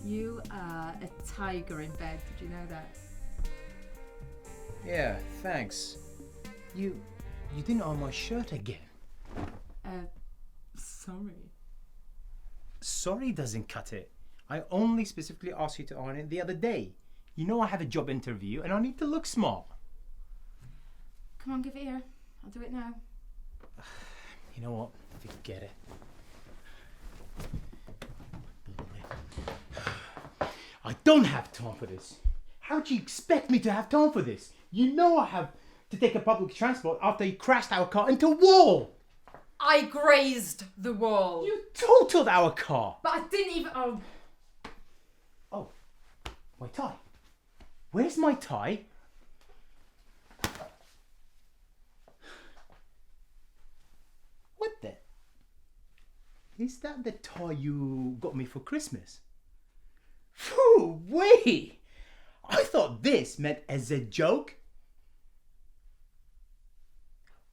You are a tiger in bed. Did you know that? Yeah, thanks. You didn't iron my shirt again. Sorry. Sorry doesn't cut it. I only specifically asked you to iron it the other day. You know I have a job interview and I need to look smart. Come on, give it here. I'll do it now. You know what? Forget it. I don't have time for this. How do you expect me to have time for this? You know I have to take a public transport after you crashed our car into a wall. I grazed the wall. You totaled our car. But I didn't even... Oh, my tie. Where's my tie? What the? Is that the tie you got me for Christmas? Phew, wait! I thought this meant as a joke.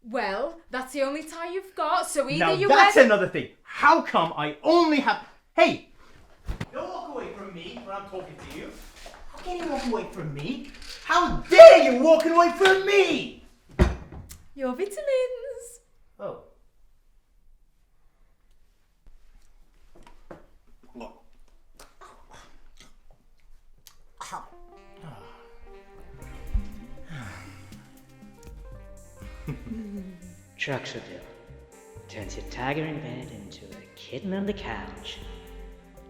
Well, that's the only tie you've got, so either Now you that's wear... another thing. How come I only have... Hey! Don't walk away from me when I'm talking to you. How can you walk away from me? How dare you walking away from me? Your vitamins. Oh. Truxodil turns your tiger in bed into a kitten on the couch.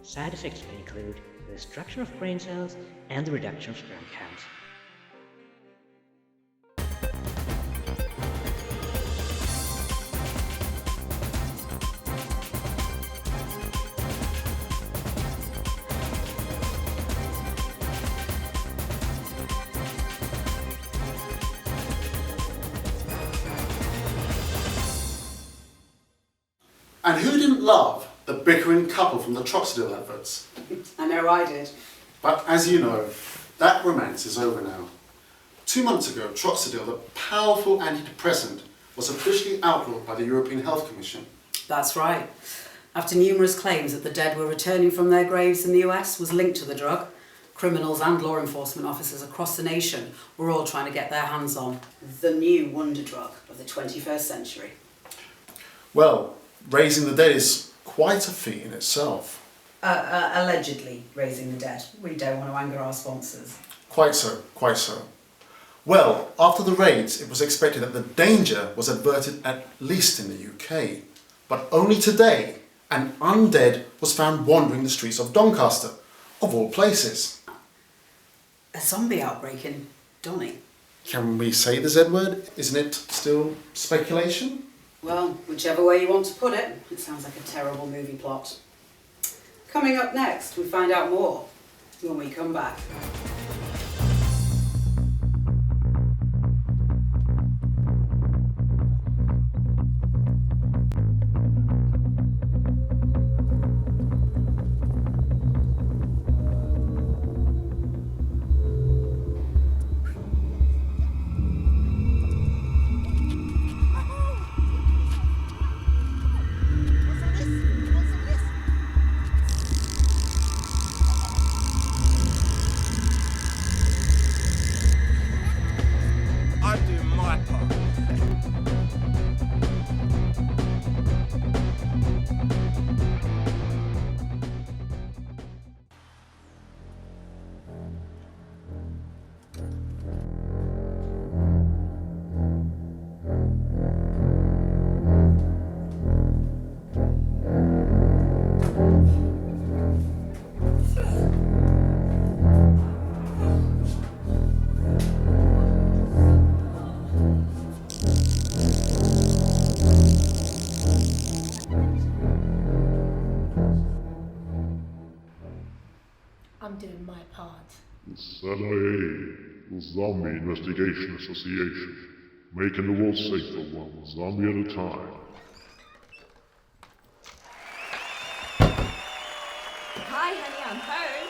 Side effects may include the destruction of brain cells and the reduction of sperm count. And who didn't love the bickering couple from the Troxodil adverts? I know I did. But as you know, that romance is over now. 2 months ago, Troxodil, the powerful antidepressant, was officially outlawed by the European Health Commission. That's right. After numerous claims that the dead were returning from their graves in the US was linked to the drug, criminals and law enforcement officers across the nation were all trying to get their hands on the new wonder drug of the 21st century. Well, raising the dead is quite a feat in itself. Allegedly raising the dead. We don't want to anger our sponsors. Quite so, quite so. Well, after the raids, it was expected that the danger was averted at least in the UK. But only today, an undead was found wandering the streets of Doncaster, of all places. A zombie outbreak in Donny. Can we say the Z word? Isn't it still speculation? Well, whichever way you want to put it, it sounds like a terrible movie plot. Coming up next, we find out more when we come back. I'm doing my part. The ZIA, the Zombie Investigation Association, making the world safer one zombie at a time. Hi, honey, I'm home.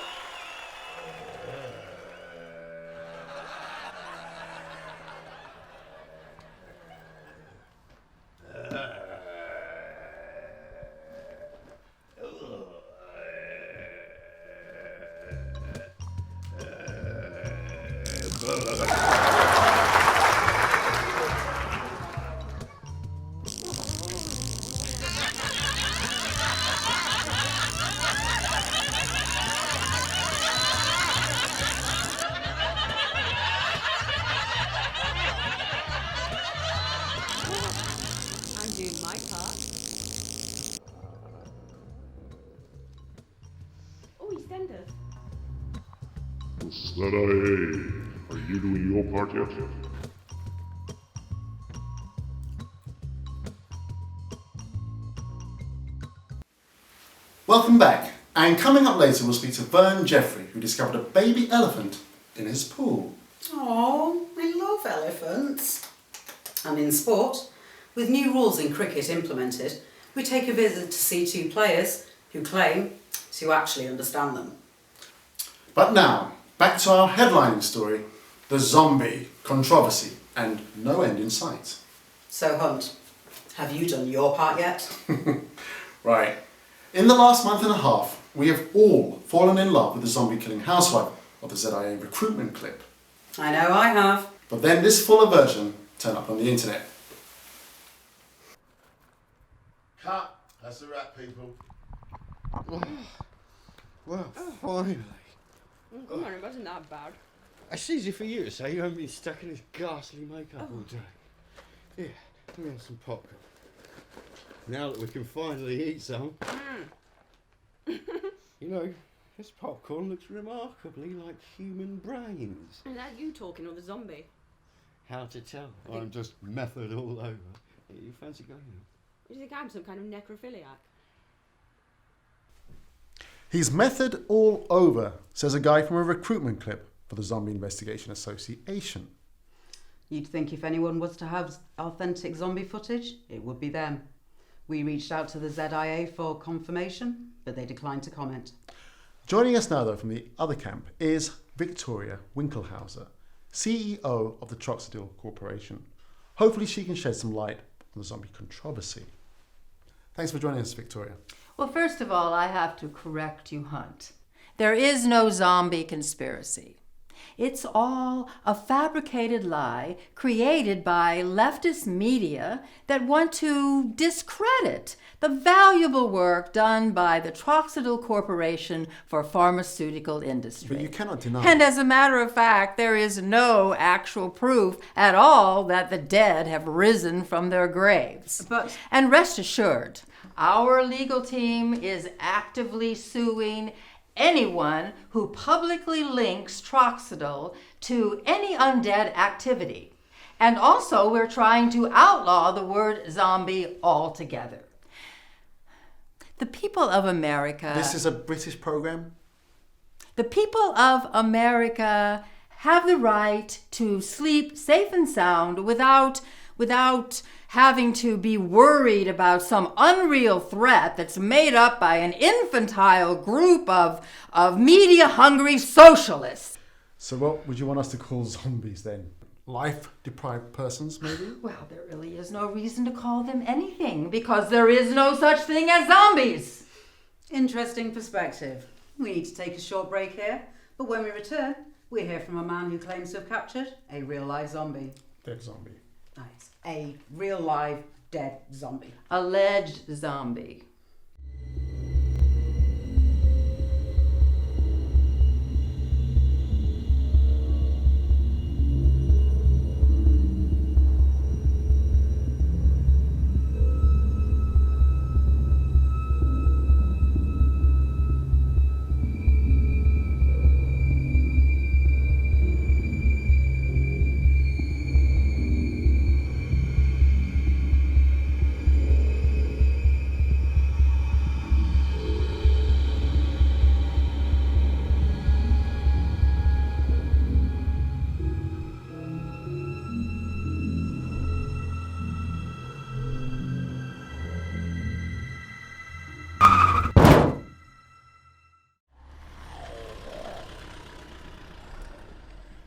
I'm doing my part. Oh, EastEnders. ZIA, are you doing your part yet? Welcome back. And coming up later, we'll speak to Vern Jeffrey, who discovered a baby elephant in his pool. Oh, I love elephants. And in sport, with new rules in cricket implemented, we take a visit to see two players who claim to actually understand them. But now, back to our headlining story, the zombie controversy, and no end in sight. So, Hunt, have you done your part yet? Right. In the last month and a half, we have all fallen in love with the zombie-killing housewife of the ZIA recruitment clip. I know I have. But then this fuller version turned up on the internet. Cut. That's a wrap, people. Well, finally. Oh, come on, it wasn't that bad. It's easy for you to say. You haven't been stuck in this ghastly makeup all day. Here, let me have some popcorn. Now that we can finally eat some. You know, this popcorn looks remarkably like human brains. Is that you talking or the zombie? How to tell? I'm just method all over. You fancy going? Do you think I'm some kind of necrophiliac? He's method all over, says a guy from a recruitment clip for the Zombie Investigation Association. You'd think if anyone was to have authentic zombie footage, it would be them. We reached out to the ZIA for confirmation, but they declined to comment. Joining us now, though, from the other camp is Victoria Winkelhauser, CEO of the Troxadil Corporation. Hopefully she can shed some light on the zombie controversy. Thanks for joining us, Victoria. Well, first of all, I have to correct you, Hunt. There is no zombie conspiracy. It's all a fabricated lie created by leftist media that want to discredit the valuable work done by the Troxadil Corporation for pharmaceutical industry. But you cannot deny. And as a matter of fact, there is no actual proof at all that the dead have risen from their graves. And rest assured, our legal team is actively suing anyone who publicly links Troxadil to any undead activity. And also, we're trying to outlaw the word zombie altogether. The people of America... This is a British program? The people of America have the right to sleep safe and sound without having to be worried about some unreal threat that's made up by an infantile group of media-hungry socialists. So what would you want us to call zombies then? Life-deprived persons, maybe? Well, there really is no reason to call them anything, because there is no such thing as zombies. Interesting perspective. We need to take a short break here, but when we return, we'll hear from a man who claims to have captured a real-life zombie. Dead zombie. Nice. A real-life dead zombie. Alleged zombie.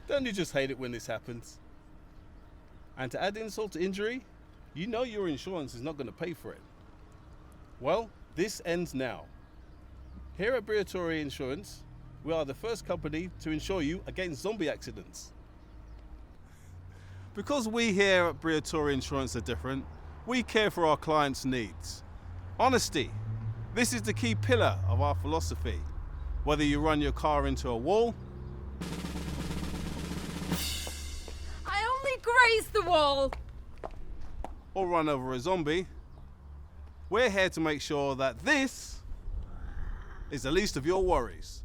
Don't you just hate it when this happens? And to add insult to injury, you know your insurance is not going to pay for it. Well, this ends now. Here at Briatoria Insurance, we are the first company to insure you against zombie accidents. Because we here at Briatore Insurance are different, we care for our clients' needs. Honesty. This is the key pillar of our philosophy. Whether you run your car into a wall, I only grazed the wall. or run over a zombie, we're here to make sure that this is the least of your worries.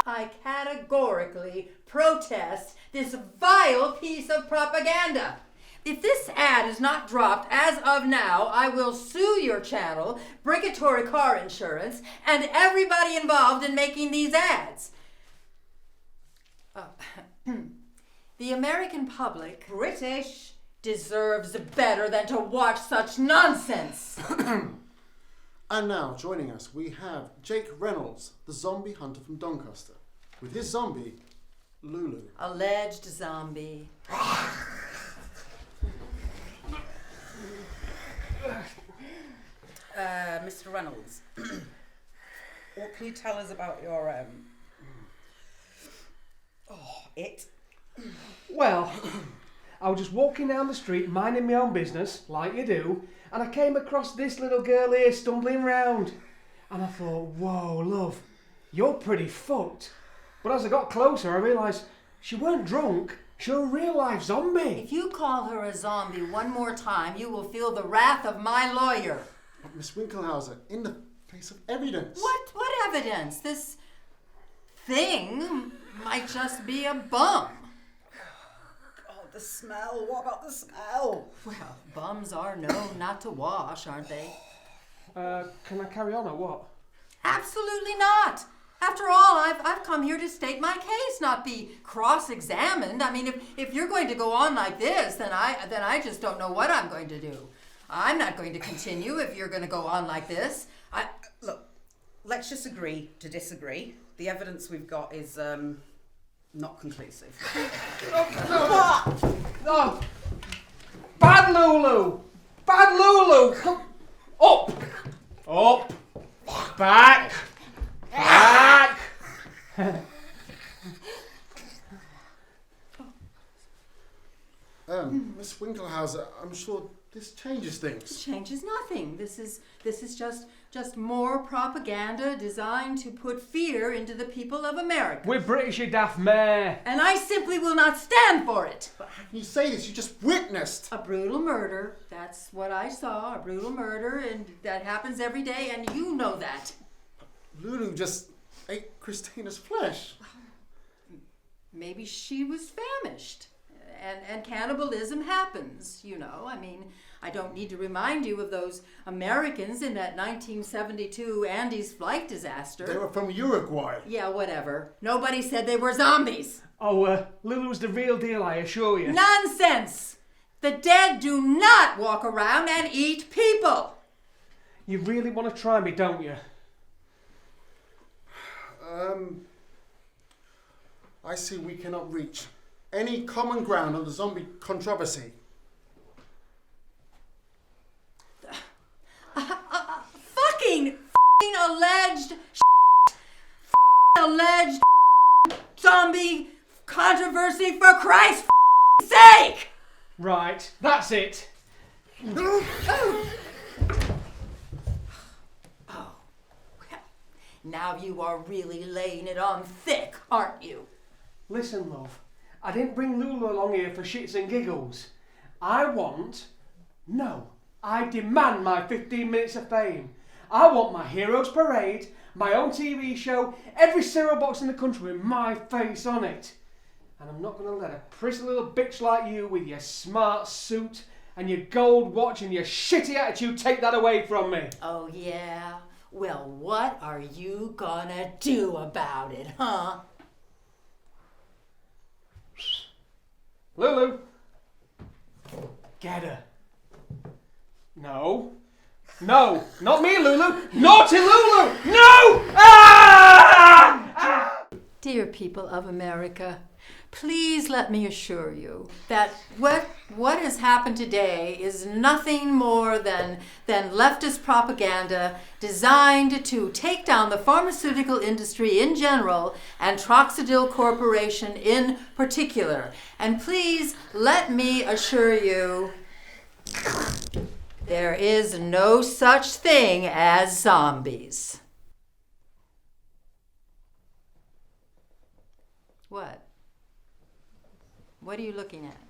I categorically protest this vile piece of propaganda. If this ad is not dropped as of now, I will sue your channel, Briatore Car Insurance, and everybody involved in making these ads. The American public, British, deserves better than to watch such nonsense. And now, joining us, we have Jake Reynolds, the zombie hunter from Doncaster, with his zombie, Lulu. Alleged zombie. Mr. Reynolds, what can you tell us about your it? Well, I was just walking down the street, minding my own business, like you do, and I came across this little girl here stumbling round. And I thought, whoa, love, you're pretty fucked. But as I got closer, I realised she weren't drunk, she was a real-life zombie. If you call her a zombie one more time, you will feel the wrath of my lawyer. But Miss Winkelhauser, in the face of evidence. What evidence? This thing might just be a bum. Oh, the smell. What about the smell? Well, bums are known not to wash, aren't they? Can I carry on or what? Absolutely not. After all, I've come here to state my case, not be cross-examined. I mean, if you're going to go on like this, then I just don't know what I'm going to do. I'm not going to continue if you're going to go on like this. Look, let's just agree to disagree. The evidence we've got is not conclusive. Oh, bad Lulu! Bad Lulu! Come up! Up! Back! Back! Miss Winkelhauser, I'm sure this changes things. Changes nothing. This is just more propaganda designed to put fear into the people of America. We're British, you daft mare. And I simply will not stand for it. But how can you say this? You just witnessed. A brutal murder. That's what I saw. A brutal murder, and that happens every day, and you know that. Lulu just ate Christina's flesh. Maybe she was famished. And cannibalism happens, you know. I mean, I don't need to remind you of those Americans in that 1972 Andes flight disaster. They were from Uruguay. Yeah, whatever. Nobody said they were zombies. Oh, Lulu's the real deal, I assure you. Nonsense! The dead do not walk around and eat people. You really want to try me, don't you? I see we cannot reach any common ground on the zombie controversy. Fucking alleged zombie controversy, for Christ's sake! Right, that's it. Oh, well, now you are really laying it on thick, aren't you? Listen, love, I didn't bring Lulu along here for shits and giggles. I demand my 15 minutes of fame. I want my Heroes Parade, my own TV show, every cereal box in the country with my face on it. And I'm not going to let a prissy little bitch like you with your smart suit and your gold watch and your shitty attitude take that away from me. Oh, yeah? Well, what are you gonna do about it, huh? Lulu! Get her. No. No, not me, Lulu! Naughty Lulu! No! Ah! Dear people of America, Please let me assure you that what has happened today is nothing more than leftist propaganda designed to take down the pharmaceutical industry in general and Troxadil Corporation in particular. And please let me assure you, there is no such thing as zombies. What? What are you looking at?